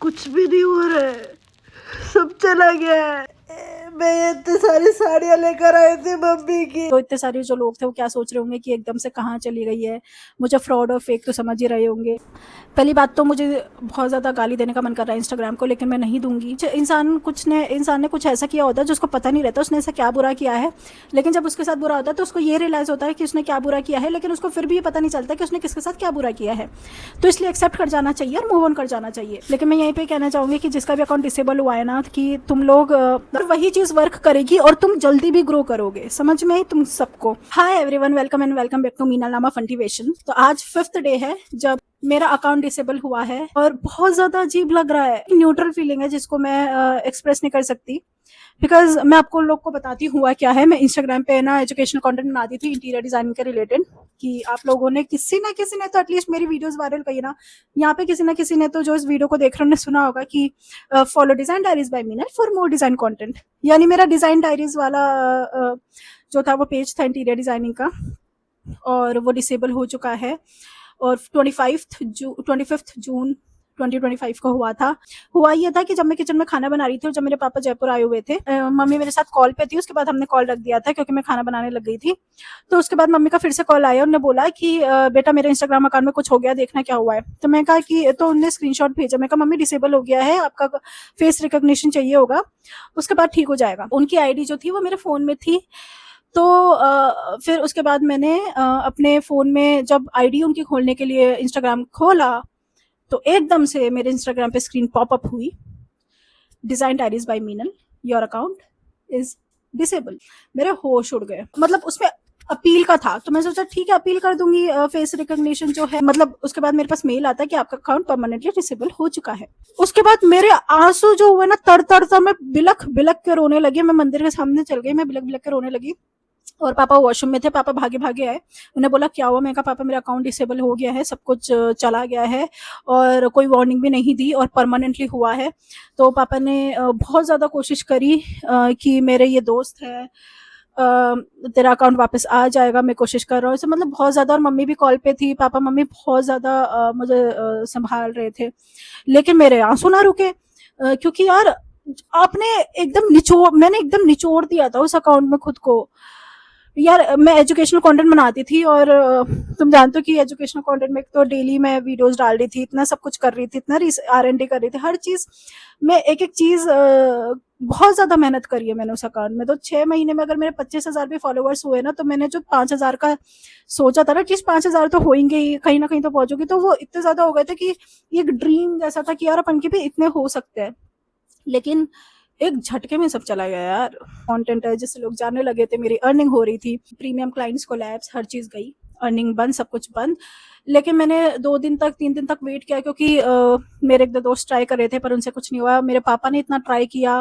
कुछ भी नहीं हो रहा है, सब चला गया है। मैं इतनी सारी साड़ियाँ लेकर आई थी मम्मी की। तो इतने सारे जो लोग थे वो क्या सोच रहे होंगे कि एकदम से कहाँ चली गई है, मुझे फ्रॉड और फेक तो समझ ही रहे होंगे। पहली बात तो मुझे बहुत ज़्यादा गाली देने का मन कर रहा है इंस्टाग्राम को, लेकिन मैं नहीं दूंगी। इंसान ने कुछ ऐसा किया होता है जिसको पता नहीं रहता उसने ऐसा क्या बुरा किया है, लेकिन जब उसके साथ बुरा होता है तो उसको ये रियलाइज़ होता है कि उसने क्या बुरा किया है, लेकिन उसको फिर भी ये पता नहीं चलता कि उसने किसके साथ क्या बुरा किया है। तो इसलिए एक्सेप्ट कर जाना चाहिए और मूव ऑन कर जाना चाहिए। लेकिन मैं यहीं पे कहना चाहूँगी कि जिसका भी अकाउंट डिसेबल हुआ है ना, कि तुम लोग वही चीज़ वर्क करेगी और तुम जल्दी भी ग्रो करोगे, समझ में तुम सबको। Hi everyone, welcome and welcome back to Meena नामा फंटिवेशन। तो आज 5th डे है जब मेरा अकाउंट डिसेबल हुआ है और बहुत ज़्यादा अजीब लग रहा है। न्यूट्रल फीलिंग है जिसको मैं एक्सप्रेस नहीं कर सकती, बिकॉज मैं आपको लोग को बताती हुआ क्या है। मैं इंस्टाग्राम पे ना एजुकेशनल कंटेंट बनाती थी इंटीरियर डिजाइनिंग के रिलेटेड, कि आप लोगों ने किसी ना किसी ने तो एटलीस्ट मेरी वीडियोस वायरल की ना। यहाँ पे किसी ना किसी ने तो जो इस वीडियो को देख रहे ने सुना होगा कि follow design diaries by Meena for more design content. यानी मेरा डिजाइन डायरीज वाला जो था वो पेज था इंटीरियर डिजाइनिंग का, और वो डिसेबल हो चुका है। और 25 जून 2025 को हुआ ये था कि जब मैं किचन में खाना बना रही थी और जब मेरे पापा जयपुर आए हुए थे, मम्मी मेरे साथ कॉल पे थी। उसके बाद हमने कॉल रख दिया था क्योंकि मैं खाना बनाने लग गई थी। तो उसके बाद मम्मी का फिर से कॉल आया, उन्होंने बोला कि बेटा मेरे इंस्टाग्राम अकाउंट में कुछ हो गया, देखना क्या हुआ है। तो मैं कहा कि तो उन्होंने स्क्रीनशॉट भेजा। मैं कहा मम्मी डिसेबल हो गया है, आपका फेस रिकॉग्निशन चाहिए होगा, उसके बाद ठीक हो जाएगा। उनकी आईडी जो थी वो मेरे फोन में थी। तो फिर उसके बाद मैंने अपने फ़ोन में जब आईडी उनकी खोलने के लिए इंस्टाग्राम खोला, तो एकदम से मेरे इंस्टाग्राम पे स्क्रीन पॉपअप हुई, design diaries by Meenal, your account is disable. मेरे होश उड़ गए। मतलब उसमें अपील का था, तो मैं सोचा ठीक है अपील कर दूंगी, फेस रिकॉग्निशन जो है। मतलब उसके बाद मेरे पास मेल आता है कि आपका अकाउंट परमानेंटली डिसेबल हो चुका है। उसके बाद मेरे आंसू जो हुए ना, तर तर तर मैं बिलख बिलख के रोने लगी। मैं मंदिर के सामने चल गई, मैं बिलख बिलख के रोने लगी। और पापा वॉशरूम में थे, पापा भागे भागे आए। उन्हें बोला क्या हुआ? मैं कहा पापा मेरा अकाउंट डिसेबल हो गया है, सब कुछ चला गया है और कोई वार्निंग भी नहीं दी और परमानेंटली हुआ है। तो पापा ने बहुत ज़्यादा कोशिश करी कि मेरे ये दोस्त है, तेरा अकाउंट वापस आ जाएगा, मैं कोशिश कर रहा हूँ ऐसे। मतलब बहुत ज़्यादा। और मम्मी भी कॉल पे थी, पापा मम्मी बहुत ज़्यादा मुझे संभाल रहे थे, लेकिन मेरे आंसू ना रुके। क्योंकि यार मैंने एकदम निचोड़ दिया था उस अकाउंट में खुद को। यार मैं एजुकेशनल कंटेंट बनाती थी और तुम जानते हो कि एजुकेशनल कंटेंट में तो डेली मैं वीडियोस डाल रही थी, इतना सब कुछ कर रही थी, इतना R&D कर रही थी, हर चीज मैं एक एक चीज बहुत ज्यादा मेहनत करी है मैंने उस अकाउंट में। तो 6 महीने में अगर मेरे 25,000 भी फॉलोअर्स हुए ना, तो मैंने जो 5,000 का सोचा था ना, कि 5,000 तो होंगे ही, कहीं ना कहीं तो पहुंचोगी, तो वो इतने ज्यादा हो गए थे कि एक ड्रीम जैसा था कि यार अपन के भी इतने हो सकते हैं। लेकिन एक झटके में सब चला गया यार। कंटेंट है जिससे लोग जानने लगे थे, मेरी अर्निंग हो रही थी, प्रीमियम क्लाइंट्स कोलैब्स हर चीज गई, अर्निंग बंद, सब कुछ बंद। लेकिन मैंने 2 दिन तक 3 दिन तक वेट किया, क्योंकि मेरे एक दो दोस्त ट्राई कर रहे थे पर उनसे कुछ नहीं हुआ। मेरे पापा ने इतना ट्राई किया,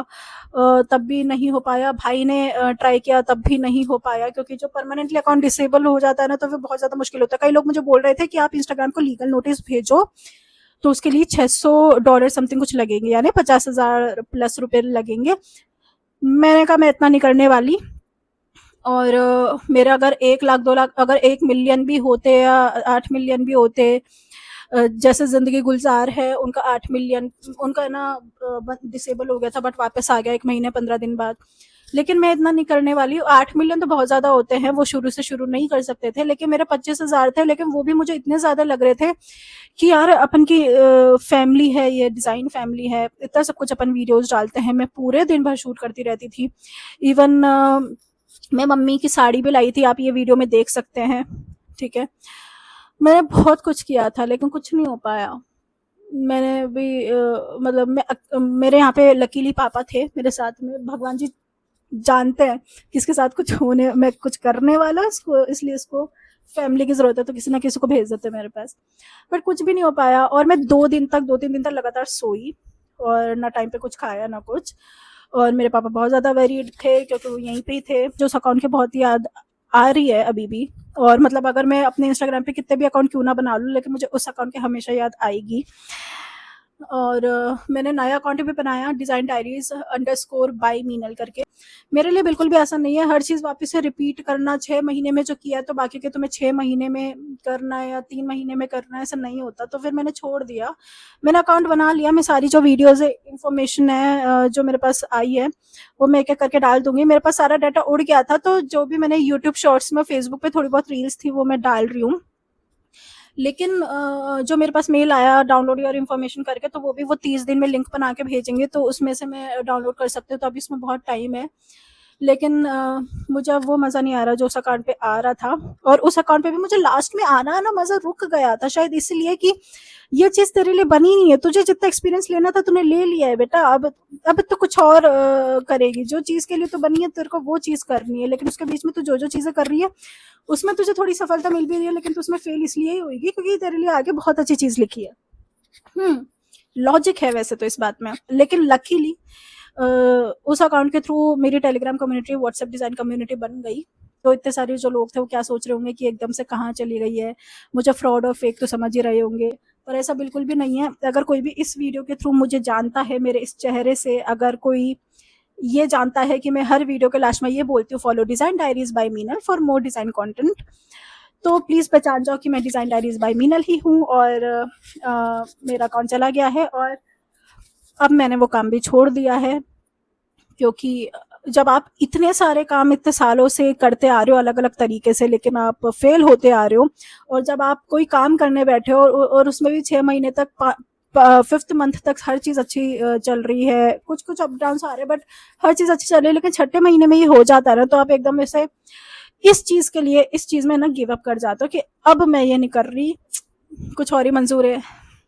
तब भी नहीं हो पाया। भाई ने ट्राई किया, तब भी नहीं हो पाया। क्योंकि जो परमानेंटली अकाउंट डिसेबल हो जाता है ना, तो फिर बहुत ज्यादा मुश्किल होता है। कई लोग मुझे बोल रहे थे कि आप इंस्टाग्राम को लीगल नोटिस भेजो, तो उसके लिए $600 समथिंग कुछ लगेंगे, यानी 50,000 प्लस रुपए लगेंगे। मैंने कहा मैं इतना नहीं करने वाली। और मेरे अगर 1 लाख 2 लाख, अगर 1 मिलियन भी होते या 8 मिलियन भी होते, जैसे जिंदगी गुलजार है, उनका 8 मिलियन, उनका ना डिसेबल हो गया था बट वापस आ गया 1 महीने 15 दिन बाद। लेकिन मैं इतना नहीं करने वाली हूँ। 8 मिलियन तो बहुत ज्यादा होते हैं, वो शुरू से शुरू नहीं कर सकते थे। लेकिन मेरे 25,000 थे, लेकिन वो भी मुझे इतने ज्यादा लग रहे थे कि यार अपन की फैमिली है, ये डिजाइन फैमिली है, इतना सब कुछ अपन वीडियोस डालते हैं। मैं पूरे दिन भर शूट करती रहती थी। इवन मैं मम्मी की साड़ी भी लाई थी, आप ये वीडियो में देख सकते हैं, ठीक है। मैंने बहुत कुछ किया था लेकिन कुछ नहीं हो पाया। मैंने भी मतलब मेरे यहाँ पे लकीली पापा थे मेरे साथ में। भगवान जी जानते हैं किसके साथ कुछ होने, मैं कुछ करने वाला इसको, इसलिए इसको फैमिली की जरूरत है तो किसी ना किसी को भेज देते मेरे पास। बट कुछ भी नहीं हो पाया। और मैं 2 3 दिन तक लगातार सोई और ना टाइम पे कुछ खाया ना कुछ। और मेरे पापा बहुत ज्यादा वेरिड थे क्योंकि वो यहीं पे ही थे। जो उस अकाउंट की बहुत याद आ रही है अभी भी। और मतलब अगर मैं अपने इंस्टाग्राम पे कितने भी अकाउंट क्यों ना बना लूँ, लेकिन मुझे उस अकाउंट की हमेशा याद आएगी। और मैंने नया अकाउंट भी बनाया, design diaries underscore by Meenal करके। मेरे लिए बिल्कुल भी आसान नहीं है हर चीज़ वापस से रिपीट करना। 6 महीने में जो किया है तो बाकी के तुम्हें 6 महीने में करना है या 3 महीने में करना है, ऐसा नहीं होता। तो फिर मैंने छोड़ दिया। मैंने अकाउंट बना लिया। मैं सारी जो वीडियोज़ इंफॉर्मेशन है जो मेरे पास आई है वो मैं एक एक करके डाल दूंगी। मेरे पास सारा डाटा उड़ गया था, तो जो भी मैंने यूट्यूब शॉर्ट्स में, फेसबुक पे थोड़ी बहुत रील्स थी वो मैं डाल रही हूँ। लेकिन जो मेरे पास मेल आया डाउनलोड योर इन्फॉर्मेशन करके, तो वो भी वो 30 दिन में लिंक बना के भेजेंगे, तो उसमें से मैं डाउनलोड कर सकती हूँ। तो अभी इसमें बहुत टाइम है। लेकिन मुझे अब वो मज़ा नहीं आ रहा जो उस अकाउंट पे आ रहा था। और उस अकाउंट पे भी मुझे लास्ट में आना ना मज़ा रुक गया था, शायद इसलिए कि ये चीज़ तेरे लिए बनी नहीं है। तुझे जितना एक्सपीरियंस लेना था तूने ले लिया है बेटा। अब तो कुछ और करेगी। जो चीज़ के लिए तो बनी है तेरे को वो चीज़ करनी है। लेकिन उसके बीच में तू जो जो चीज़ें कर रही है उसमें तुझे थोड़ी सफलता मिल भी रही है, लेकिन तू उसमें फेल इसलिए ही होगी क्योंकि तेरे लिए आगे बहुत अच्छी चीज़ लिखी है। लॉजिक है वैसे तो इस बात में, लेकिन लकीली उस अकाउंट के थ्रू मेरी Telegram community, WhatsApp design community बन गई। तो इतने सारे जो लोग थे वो क्या सोच रहे होंगे कि एकदम से कहाँ चली गई है, मुझे फ्रॉड और फेक तो समझ ही रहे होंगे। पर ऐसा बिल्कुल भी नहीं है। अगर कोई भी इस वीडियो के थ्रू मुझे जानता है, मेरे इस चेहरे से अगर कोई ये जानता है कि मैं हर वीडियो के लास्ट में ये बोलती हूँ, follow design diaries by Meenal for more design content, तो प्लीज़ पहचान जाओ कि मैं डिज़ाइन डायरीज बाय मीनल ही हूँ। और मेरा अकाउंट चला गया है और अब मैंने वो काम भी छोड़ दिया है। क्योंकि जब आप इतने सारे काम इतने सालों से करते आ रहे हो अलग अलग तरीके से, लेकिन आप फेल होते आ रहे हो, और जब आप कोई काम करने बैठे हो और उसमें भी 6 महीने तक, 5th मंथ तक हर चीज़ अच्छी चल रही है, कुछ कुछ अप डाउन आ रहे हैं बट हर चीज़ अच्छी चल रही है, लेकिन 6ठे महीने में ये हो जाता है ना, तो आप एकदम ऐसे इस चीज़ के लिए, इस चीज़ में ना गिव अप कर जाते हो कि अब मैं ये नहीं कर रही, कुछ और ही मंजूर है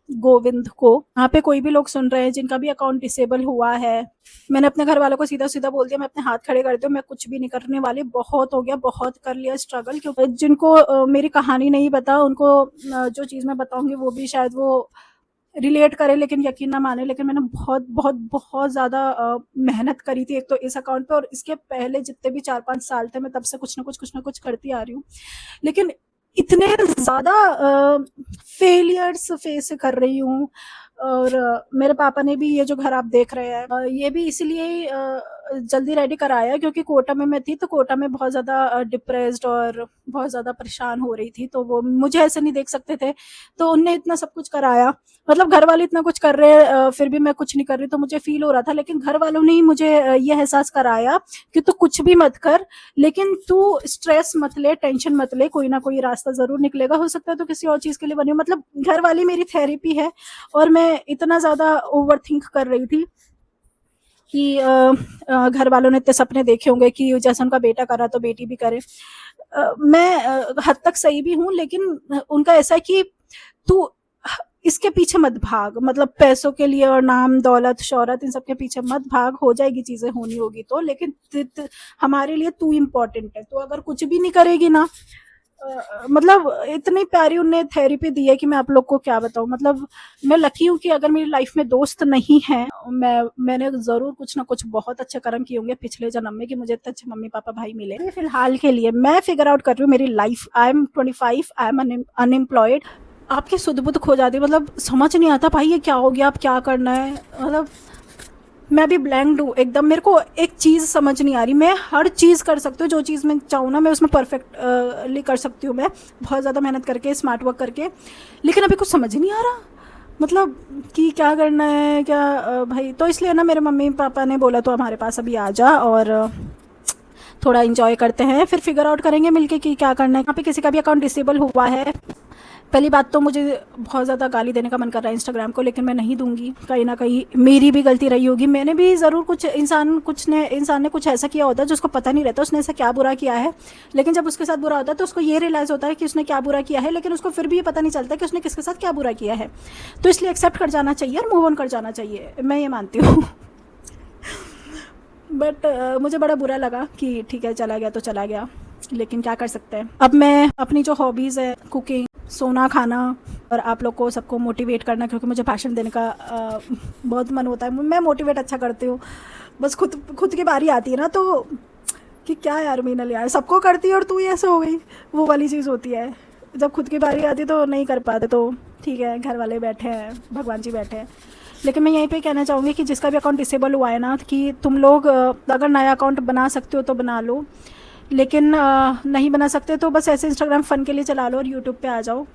गोविंद को। यहाँ पे कोई भी लोग सुन रहे हैं जिनका भी अकाउंट डिसेबल हुआ है, मैंने अपने घर वालों को सीधा सीधा बोल दिया, मैं अपने हाथ खड़े कर दूँ, मैं कुछ भी नहीं करने वाली। बहुत हो गया, बहुत कर लिया स्ट्रगल। क्योंकि जिनको मेरी कहानी नहीं पता उनको जो चीज़ मैं बताऊंगी वो भी शायद वो रिलेट करे, लेकिन यकीन ना माने। लेकिन मैंने बहुत बहुत बहुत ज़्यादा मेहनत करी थी, एक तो इस अकाउंट पे, और इसके पहले जितने भी 4-5 साल थे मैं तब से कुछ ना कुछ करती आ रही हूँ। लेकिन इतने ज़्यादा फेलियर्स फेस कर रही हूँ। और मेरे पापा ने भी ये जो घर आप देख रहे हैं ये भी इसलिए जल्दी रेडी कराया क्योंकि कोटा में मैं थी, तो कोटा में बहुत ज़्यादा डिप्रेस्ड और बहुत ज़्यादा परेशान हो रही थी, तो वो मुझे ऐसे नहीं देख सकते थे, तो उनने इतना सब कुछ कराया। मतलब घर वाले इतना कुछ कर रहे हैं फिर भी मैं कुछ नहीं कर रही, तो मुझे फील हो रहा था। लेकिन घर वालों ने ही मुझे ये एहसास कराया कि तू कुछ भी मत कर, लेकिन तू स्ट्रेस मत ले, टेंशन मत ले, कोई ना कोई रास्ता ज़रूर निकलेगा। हो सकता है तो किसी और चीज़ के लिए बनी हो। मतलब घर वाली मेरी थेरेपी है। और मैं इतना ज़्यादा ओवर थिंक कर रही थी कि घर वालों ने इतने सपने देखे होंगे कि जैसे उनका बेटा करा तो बेटी भी करे। मैं हद तक सही भी हूँ, लेकिन उनका ऐसा है कि तू इसके पीछे मत भाग, मतलब पैसों के लिए और नाम दौलत शोहरत इन सब के पीछे मत भाग, हो जाएगी चीज़ें होनी होगी तो, लेकिन हमारे लिए तू इम्पोर्टेंट है। तो अगर कुछ भी नहीं करेगी ना, मतलब इतनी प्यारी उनने थेरेपी दी है कि मैं आप लोग को क्या बताऊं। मतलब मैं लकी हूँ कि अगर मेरी लाइफ में दोस्त नहीं है, मैंने ज़रूर कुछ ना कुछ बहुत अच्छे कर्म किए होंगे पिछले जन्म में कि मुझे इतने अच्छे मम्मी पापा भाई मिले। फिलहाल के लिए मैं फिगर आउट कर रही हूँ मेरी life. I am 25, I am unemployed. आपकी सुध बुध खो जाती है, मतलब समझ नहीं आता भाई ये क्या हो गया, अब क्या करना है। मतलब मैं भी ब्लैंक हूँ एकदम, मेरे को एक चीज़ समझ नहीं आ रही। मैं हर चीज़ कर सकती हूँ, जो चीज़ मैं चाहूँ ना मैं उसमें परफेक्टली कर सकती हूँ, मैं बहुत ज़्यादा मेहनत करके स्मार्ट वर्क करके, लेकिन अभी कुछ समझ ही नहीं आ रहा, मतलब कि क्या करना है क्या भाई। तो इसलिए ना मेरे मम्मी पापा ने बोला तो हमारे पास अभी आ जा और थोड़ा इंजॉय करते हैं, फिर फिगर आउट करेंगे मिलके कि क्या करना है। यहाँ पे किसी का भी अकाउंट डिसेबल हुआ है, पहली बात तो मुझे बहुत ज़्यादा गाली देने का मन कर रहा है इंस्टाग्राम को, लेकिन मैं नहीं दूंगी। कहीं ना कहीं मेरी भी गलती रही होगी, मैंने भी ज़रूर कुछ इंसान ने कुछ ऐसा किया होता है जिसको पता नहीं रहता उसने ऐसा क्या बुरा किया है, लेकिन जब उसके साथ बुरा होता है तो उसको ये रियलाइज़ होता है कि उसने क्या बुरा किया है, लेकिन उसको फिर भी ये पता नहीं चलता कि उसने किसके साथ क्या बुरा किया है। तो इसलिए एक्सेप्ट कर जाना चाहिए और मूव ऑन कर जाना चाहिए, मैं ये मानती हूँ। बट मुझे बड़ा बुरा लगा कि ठीक है चला गया तो चला गया, लेकिन क्या कर सकते हैं। अब मैं अपनी जो हॉबीज़ है, कुकिंग, सोना, खाना, और आप लोग को सबको मोटिवेट करना, क्योंकि मुझे भाषण देने का बहुत मन होता है। मैं मोटिवेट अच्छा करती हूँ, बस खुद की बारी आती है ना तो कि क्या यार मीनल यार सबको करती है और तू ही ऐसे हो गई, वो वाली चीज़ होती है। जब खुद की बारी आती तो नहीं कर पाते, तो ठीक है घर वाले बैठे हैं, भगवान जी बैठे हैं। लेकिन मैं यहीं पे कहना चाहूँगी कि जिसका भी अकाउंट डिसेबल हुआ है ना, कि तुम लोग अगर नया अकाउंट बना सकते हो तो बना लो, लेकिन नहीं बना सकते तो बस ऐसे इंस्टाग्राम फ़न के लिए चला लो और यूट्यूब पे आ जाओ,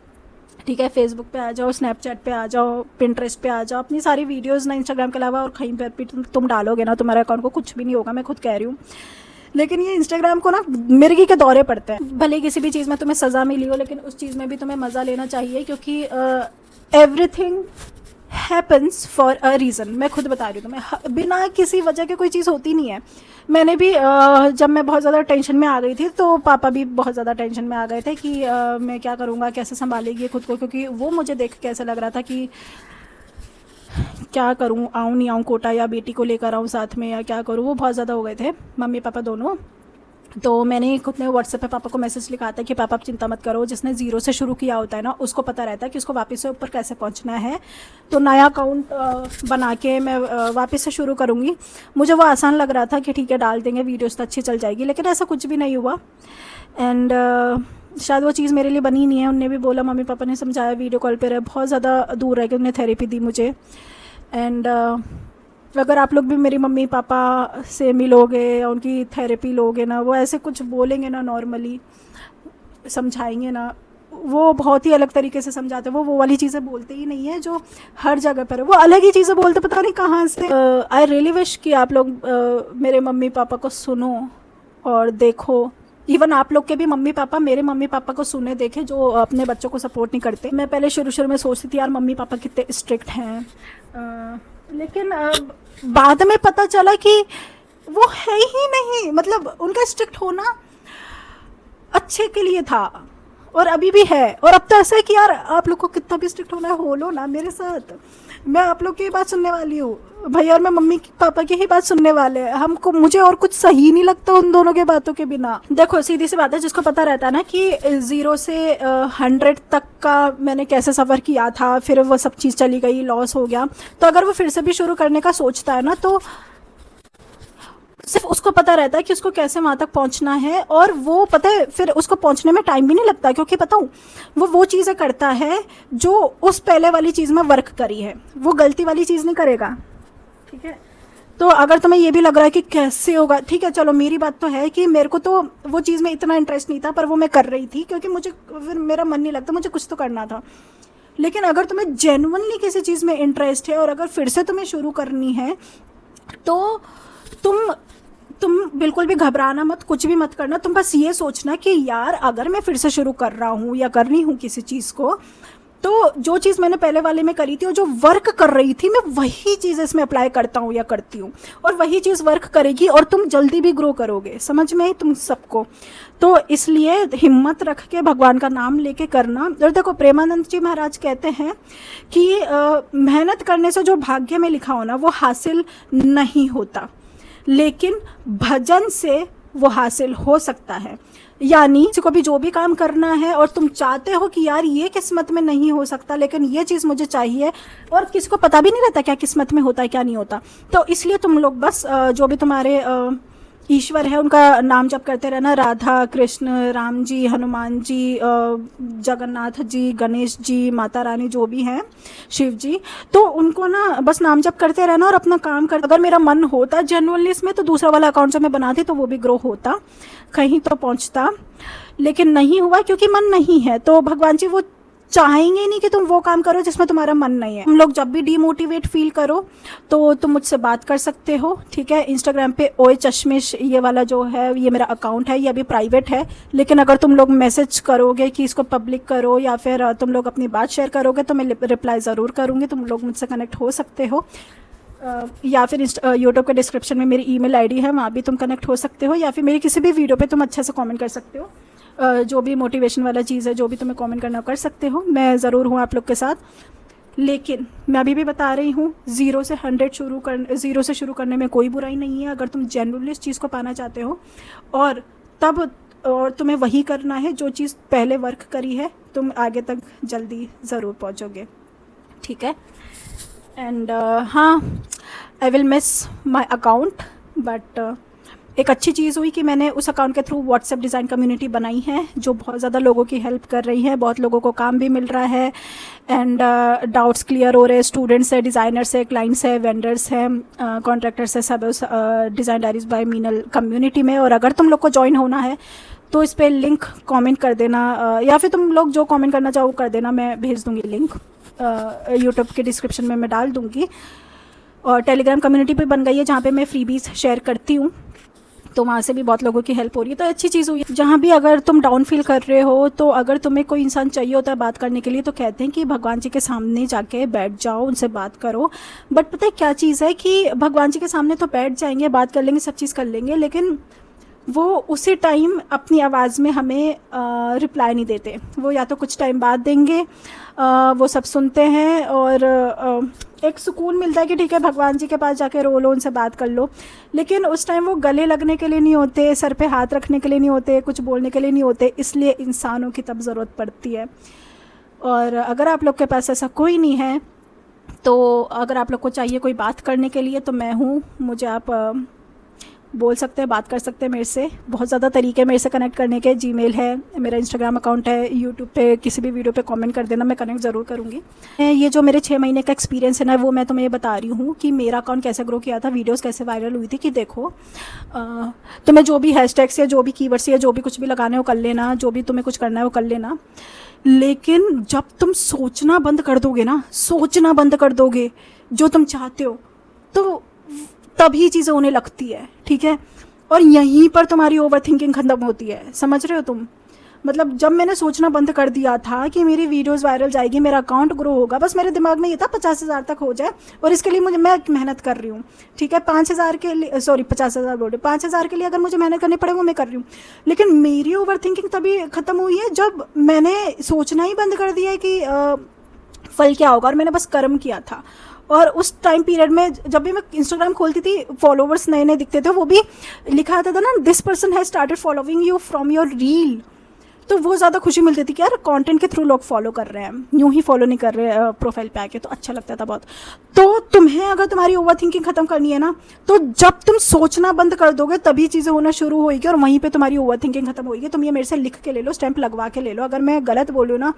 ठीक है, फेसबुक पे आ जाओ, स्नैपचैट पे आ जाओ, पिंटरेस्ट पे आ जाओ, अपनी सारी वीडियोस ना इंस्टाग्राम के अलावा और कहीं पर भी तुम डालोगे ना, तुम्हारे अकाउंट को कुछ भी नहीं होगा, मैं खुद कह रही हूँ। लेकिन ये इंस्टाग्राम को ना मिर्गी के दौरे पड़ते हैं। भले किसी भी चीज़ में तुम्हें सज़ा मिली हो, लेकिन उस चीज़ में भी तुम्हें मज़ा लेना चाहिए, क्योंकि everything happens for a reason. मैं खुद बता रही हूँ तुम्हें, बिना किसी वजह के कोई चीज़ होती नहीं है। मैंने भी जब मैं बहुत ज़्यादा टेंशन में आ गई थी, तो पापा भी बहुत ज़्यादा टेंशन में आ गए थे कि मैं क्या करूँगा, कैसे संभालेगी खुद को, क्योंकि वो मुझे देख के ऐसा लग रहा था कि क्या करूँ, आऊँ नहीं आऊँ कोटा, या बेटी को लेकर आऊँ साथ में, या क्या करूँ। वो बहुत ज़्यादा हो गए थे, मम्मी पापा दोनों। तो मैंने खुद ने व्हाट्सएप पे पापा को मैसेज लिखा था कि पापा आप चिंता मत करो, जिसने ज़ीरो से शुरू किया होता है ना, उसको पता रहता है कि उसको वापस से ऊपर कैसे पहुंचना है। तो नया अकाउंट बना के मैं वापस से शुरू करूँगी। मुझे वो आसान लग रहा था कि ठीक है डाल देंगे, वीडियोस तो अच्छी चल जाएगी, लेकिन ऐसा कुछ भी नहीं हुआ। एंड शायद वो चीज़ मेरे लिए बनी नहीं है। उनने भी बोला, मम्मी पापा ने समझाया, वीडियो कॉल पे रहे, बहुत ज़्यादा दूर रह के उन्हें थेरेपी दी मुझे। एंड अगर आप लोग भी मेरी मम्मी पापा से मिलोगे, उनकी थेरेपी लोगे ना, वो ऐसे कुछ बोलेंगे ना, नॉर्मली समझाएंगे ना, वो बहुत ही अलग तरीके से समझाते हैं। वो वाली चीज़ें बोलते ही नहीं है जो हर जगह पर है, वो अलग ही चीज़ें बोलते, पता नहीं कहाँ से। आई रियली विश कि आप लोग मेरे मम्मी पापा को सुनो और देखो। इवन आप लोग के भी मम्मी पापा मेरे मम्मी पापा को सुने देखे, जो अपने बच्चों को सपोर्ट नहीं करते। मैं पहले शुरू में सोचती थी यार मम्मी पापा कितने स्ट्रिक्ट हैं, लेकिन बाद में पता चला कि वो है ही नहीं। मतलब उनका स्ट्रिक्ट होना अच्छे के लिए था, और अभी भी है। और अब तो ऐसा है कि यार आप लोग को कितना भी स्ट्रिक्ट होना है, हो लो ना मेरे साथ, मैं आप लोग की बात सुनने वाली हूँ भैया, और मैं मम्मी पापा की ही बात सुनने वाले हैं। हमको मुझे और कुछ सही नहीं लगता उन दोनों के बातों के बिना। देखो सीधी सी बात है, जिसको पता रहता है ना कि 0 से 100 तक का मैंने कैसे सफ़र किया था, फिर वो सब चीज़ चली गई, लॉस हो गया, तो अगर वो फिर से भी शुरू करने का सोचता है ना, तो सिर्फ उसको पता रहता है कि उसको कैसे वहाँ तक पहुँचना है। और वो पता है फिर उसको पहुँचने में टाइम भी नहीं लगता, क्योंकि बताऊँ वो चीज़ें करता है जो उस पहले वाली चीज़ में वर्क करी है, वो गलती वाली चीज़ नहीं करेगा, ठीक है। तो अगर तुम्हें ये भी लग रहा है कि कैसे होगा, ठीक है चलो, मेरी बात तो है कि मेरे को तो वो चीज़ में इतना इंटरेस्ट नहीं था, पर वो मैं कर रही थी क्योंकि मुझे फिर मेरा मन नहीं लगता, मुझे कुछ तो करना था। लेकिन अगर तुम्हें जेन्युइनली किसी चीज़ में इंटरेस्ट है और अगर फिर से तुम्हें शुरू करनी है, तो तुम बिल्कुल भी घबराना मत, कुछ भी मत करना। तुम बस ये सोचना कि यार अगर मैं फिर से शुरू कर रहा हूँ या करनी हूँ किसी चीज़ को, तो जो चीज़ मैंने पहले वाले में करी थी और जो वर्क कर रही थी, मैं वही चीज़ इसमें अप्लाई करता हूँ या करती हूँ, और वही चीज़ वर्क करेगी और तुम जल्दी भी ग्रो करोगे, समझ में आई तुम सबको। तो इसलिए हिम्मत रख के भगवान का नाम लेके करना। और देखो प्रेमानंद जी महाराज कहते हैं कि मेहनत करने से जो भाग्य में लिखा हो ना, वो हासिल नहीं होता, लेकिन भजन से वो हासिल हो सकता है। यानी किसी को भी जो भी काम करना है और तुम चाहते हो कि यार ये किस्मत में नहीं हो सकता, लेकिन ये चीज़ मुझे चाहिए, और किसी को पता भी नहीं रहता क्या किस्मत में होता है क्या नहीं होता, तो इसलिए तुम लोग बस जो भी तुम्हारे ईश्वर है उनका नाम जप करते रहना। राधा कृष्ण, राम जी, हनुमान जी, जगन्नाथ जी, गणेश जी, माता रानी, जो भी हैं, शिव जी, तो उनको ना बस नाम जप करते रहना और अपना काम कर। अगर मेरा मन होता जेन्युइनली इसमें, तो दूसरा वाला अकाउंट जो मैं बनाती तो वो भी ग्रो होता, कहीं तो पहुंचता, लेकिन नहीं हुआ क्योंकि मन नहीं है। तो भगवान जी वो चाहेंगे नहीं कि तुम वो काम करो जिसमें तुम्हारा मन नहीं है। तुम लोग जब भी डीमोटिवेट फील करो तो तुम मुझसे बात कर सकते हो, ठीक है। इंस्टाग्राम पे ओए चश्मिश ये वाला जो है, ये मेरा अकाउंट है, ये अभी प्राइवेट है, लेकिन अगर तुम लोग मैसेज करोगे कि इसको पब्लिक करो या फिर तुम लोग अपनी बात शेयर करोगे तो मैं रिप्लाई ज़रूर करूँगी। तुम लोग मुझसे कनेक्ट हो सकते हो, या फिर यूट्यूब के डिस्क्रिप्शन में मेरी ईमेल आईडी है, वहाँ भी तुम कनेक्ट हो सकते हो, या फिर मेरी किसी भी वीडियो पे तुम अच्छे से कमेंट कर सकते हो। जो भी मोटिवेशन वाला चीज़ है, जो भी तुम्हें कमेंट करना कर सकते हो, मैं ज़रूर हूँ आप लोग के साथ। लेकिन मैं अभी भी बता रही हूँ, 0 से शुरू करने में कोई बुराई नहीं है, अगर तुम जेन्युइनली इस चीज़ को पाना चाहते हो, और तुम्हें वही करना है जो चीज़ पहले वर्क करी है, तुम आगे तक जल्दी ज़रूर पहुँचोगे, ठीक है। एंड हाँ, I will miss my account, but एक अच्छी चीज़ हुई कि मैंने उस अकाउंट के थ्रू व्हाट्सएप डिज़ाइन कम्युनिटी बनाई है, जो बहुत ज़्यादा लोगों की हेल्प कर रही है, बहुत लोगों को काम भी मिल रहा है एंड डाउट्स क्लियर हो रहे हैं। स्टूडेंट्स है, डिज़ाइनर्स है, क्लाइंट्स है, वेंडर्स हैं, कॉन्ट्रैक्टर्स है, सब उस design diaries by Meenal community में। और अगर तुम लोग को ज्वाइन होना है तो इस पर लिंक कमेंट कर देना, या फिर तुम लोग जो कमेंट करना चाहो कर देना, मैं भेज दूँगी लिंक, यूट्यूब के डिस्क्रिप्शन में मैं डाल दूँगी। और टेलीग्राम कम्युनिटी भी बन गई है जहाँ पे मैं फ्रीबीज शेयर करती हूँ, तो वहाँ से भी बहुत लोगों की हेल्प हो रही है, तो अच्छी चीज़ हुई है। जहाँ भी अगर तुम डाउन फील कर रहे हो, तो अगर तुम्हें कोई इंसान चाहिए होता है बात करने के लिए, तो कहते हैं कि भगवान जी के सामने जाके बैठ जाओ, उनसे बात करो। बट पता है क्या चीज़ है कि भगवान जी के सामने तो बैठ जाएंगे, बात कर लेंगे, सब चीज़ कर लेंगे, लेकिन वो उसी टाइम अपनी आवाज़ में हमें रिप्लाई नहीं देते। वो या तो कुछ टाइम बाद देंगे, वो सब सुनते हैं और एक सुकून मिलता है कि ठीक है भगवान जी के पास जाके रो लो, उनसे बात कर लो, लेकिन उस टाइम वो गले लगने के लिए नहीं होते, सर पे हाथ रखने के लिए नहीं होते, कुछ बोलने के लिए नहीं होते, इसलिए इंसानों की तब ज़रूरत पड़ती है। और अगर आप लोग के पास ऐसा कोई नहीं है, तो अगर आप लोग को चाहिए कोई बात करने के लिए, तो मैं हूँ, मुझे आप बोल सकते हैं, बात कर सकते हैं मेरे से। बहुत ज़्यादा तरीके मेरे से कनेक्ट करने के, जीमेल है, मेरा इंस्टाग्राम अकाउंट है, यूट्यूब पे किसी भी वीडियो पे कमेंट कर देना, मैं कनेक्ट ज़रूर करूँगी। ये जो मेरे 6 महीने का एक्सपीरियंस है ना, वो मैं तुम्हें ये बता रही हूँ कि मेरा अकाउंट कैसे ग्रो किया था, वीडियोज़ कैसे वायरल हुई थी। कि देखो, तुम्हें जो भी हैशटैग्स या जो भी कीवर्ड्स या जो भी कुछ भी लगाना है वो कर लेना, जो भी तुम्हें कुछ करना है वो कर लेना, लेकिन जब तुम सोचना बंद कर दोगे ना, सोचना बंद कर दोगे जो तुम चाहते हो, तो तभी चीज़ें होने लगती है, ठीक है। और यहीं पर तुम्हारी ओवर थिंकिंग ख़त्म होती है, समझ रहे हो तुम। मतलब जब मैंने सोचना बंद कर दिया था कि मेरी वीडियोस वायरल जाएगी, मेरा अकाउंट ग्रो होगा, बस मेरे दिमाग में ये था 50,000 तक हो जाए, और इसके लिए मैं मेहनत कर रही हूँ, ठीक है। 5,000 के लिए, सॉरी 50,000 बोल रहे, 5,000 के लिए अगर मुझे मेहनत करनी पड़े वो मैं कर रही हूँ। लेकिन मेरी ओवर थिंकिंग तभी ख़त्म हुई है जब मैंने सोचना ही बंद कर दिया है कि फल क्या होगा, और मैंने बस कर्म किया था। और उस टाइम पीरियड में जब भी मैं इंस्टाग्राम खोलती थी, फॉलोवर्स नए नए दिखते थे, वो भी लिखा आता था ना, this person has started following you from your reel, तो वो ज़्यादा खुशी मिलती थी कि यार कंटेंट के थ्रू लोग फॉलो कर रहे हैं, यूं ही फॉलो नहीं कर रहे प्रोफाइल पे आके, तो अच्छा लगता था बहुत। तो तुम्हें अगर तुम्हारी ओवर थिंकिंग ख़त्म करनी है ना, तो जब तुम सोचना बंद कर दोगे तभी चीज़ें होना शुरू होगी, और वहीं पे तुम्हारी ओवर थिंकिंग ख़त्म होगी। तुम ये मेरे से लिख के ले लो, स्टैंप लगवा के ले लो। अगर मैं गलत बोलूँ ना,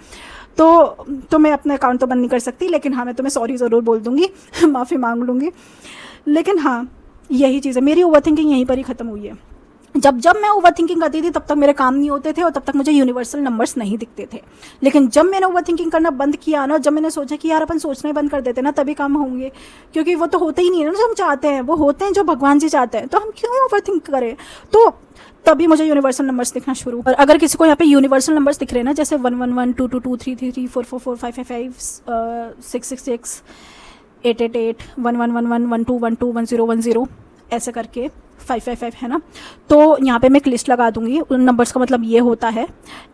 तो मैं अपना अकाउंट तो बंद नहीं कर सकती, लेकिन हाँ मैं तुम्हें सॉरी ज़रूर बोल दूँगी, माफ़ी मांग लूँगी। लेकिन हाँ, यही चीज़ है, मेरी ओवर थिंकिंग यहीं पर ही ख़त्म हुई है। जब मैं ओवर थिंकिंग करती थी तब तक मेरे काम नहीं होते थे, और तब तक मुझे यूनिवर्सल नंबर्स नहीं दिखते थे। लेकिन जब मैंने ओवर थिंकिंग करना बंद किया ना, जब मैंने सोचा कि यार अपन सोचना ही बंद कर देते ना, तभी काम होंगे, क्योंकि वो तो होते ही नहीं है ना जो हम चाहते हैं, वो होते हैं जो भगवान जी चाहते हैं, तो हम क्यों ओवर थिंक करें। तो तभी मुझे यूनिवर्सल नंबर्स दिखना शुरू। और अगर किसी को यहाँ पे यूनिवर्सल नंबर्स दिख रहे हैं ना, जैसे 111 222 333 444 555 666 888 1111 1212 1010 ऐसे करके 555 है ना, तो यहाँ पे मैं एक लिस्ट लगा दूंगी। उन नंबर्स का मतलब ये होता है।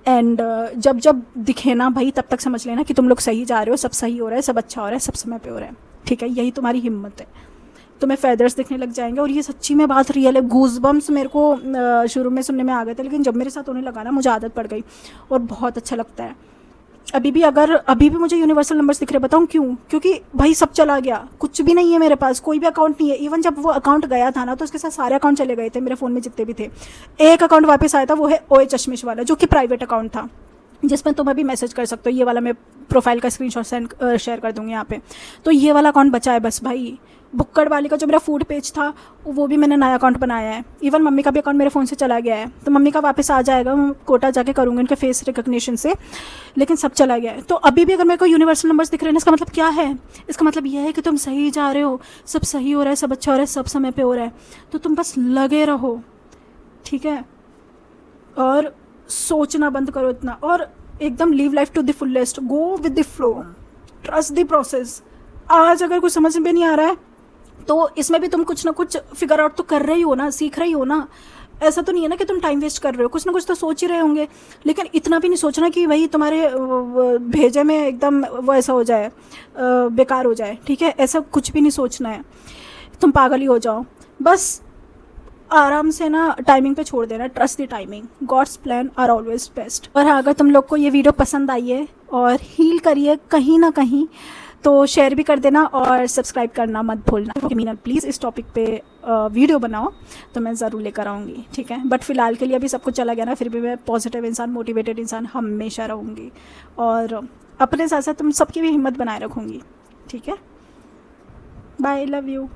एंड जब जब दिखे ना भाई, तब तक समझ लेना कि तुम लोग सही जा रहे हो, सब सही हो रहा है, सब अच्छा हो रहा है, सब समय पे हो रहा है, ठीक है। यही तुम्हारी हिम्मत है, तुम्हें फेदर्स दिखने लग जाएंगे। और ये सच्ची में बात रियल है। गूज़बम्स मेरे को शुरू में सुनने में आ गए थे, लेकिन जब मेरे साथ होने लगा ना, मुझे आदत पड़ गई और बहुत अच्छा लगता है। अभी भी मुझे यूनिवर्सल नंबर्स दिख रहे, बताऊँ क्यों? क्योंकि भाई सब चला गया, कुछ भी नहीं है मेरे पास, कोई भी अकाउंट नहीं है। इवन जब वो अकाउंट गया था ना, तो उसके साथ सारे अकाउंट चले गए थे मेरे फ़ोन में जितने भी थे। एक अकाउंट वापस आया था, वो है ओए चश्मिश वाला, जो कि प्राइवेट अकाउंट था, जिसमें तुम अभी मैसेज कर सकते हो। ये वाला मैं प्रोफाइल का स्क्रीनशॉट शेयर कर दूँगी यहाँ पे। तो ये वाला अकाउंट बचा है बस भाई। बुक्कड़ वाली का जो मेरा फूड पेज था, वो भी मैंने नया अकाउंट बनाया है। इवन मम्मी का भी अकाउंट मेरे फ़ोन से चला गया है, तो मम्मी का वापस आ जाएगा, मैं कोटा जाके करूँगी उनके फेस रिकग्निशन से, लेकिन सब चला गया है। तो अभी भी अगर मेरे को यूनिवर्सल नंबर्स दिख रहे हैं, इसका मतलब क्या है? इसका मतलब यह है कि तुम सही जा रहे हो, सब सही हो रहा है, सब अच्छा हो रहा है, सब समय पर हो रहा है। तो तुम बस लगे रहो, ठीक है। और सोचना बंद करो इतना, और एकदम live life to the fullest, go with the flow, trust the process. आज अगर कुछ समझ में नहीं आ रहा है, तो इसमें भी तुम कुछ ना कुछ फिगर आउट तो कर रही हो ना, सीख रही हो ना। ऐसा तो नहीं है ना कि तुम टाइम वेस्ट कर रहे हो, कुछ ना कुछ तो सोच ही रहे होंगे। लेकिन इतना भी नहीं सोचना कि भाई तुम्हारे भेजे में एकदम वो ऐसा हो जाए, बेकार हो जाए, ठीक है। ऐसा कुछ भी नहीं सोचना है, तुम पागल ही हो जाओ। बस आराम से ना टाइमिंग पे छोड़ देना, trust the timing, God's plan are always best. और हाँ, अगर तुम लोग को ये वीडियो पसंद आई है और हील करिए कहीं ना कहीं, तो शेयर भी कर देना और सब्सक्राइब करना मत भूलना। मीना प्लीज़ इस टॉपिक पे वीडियो बनाओ तो मैं ज़रूर लेकर आऊँगी, ठीक है। बट फिलहाल के लिए अभी सब कुछ चला गया ना, फिर भी मैं पॉजिटिव इंसान, मोटिवेटेड इंसान हमेशा रहूँगी और अपने साथ साथ तुम सबकी भी हिम्मत बनाए रखूँगी, ठीक है। Bye, love you.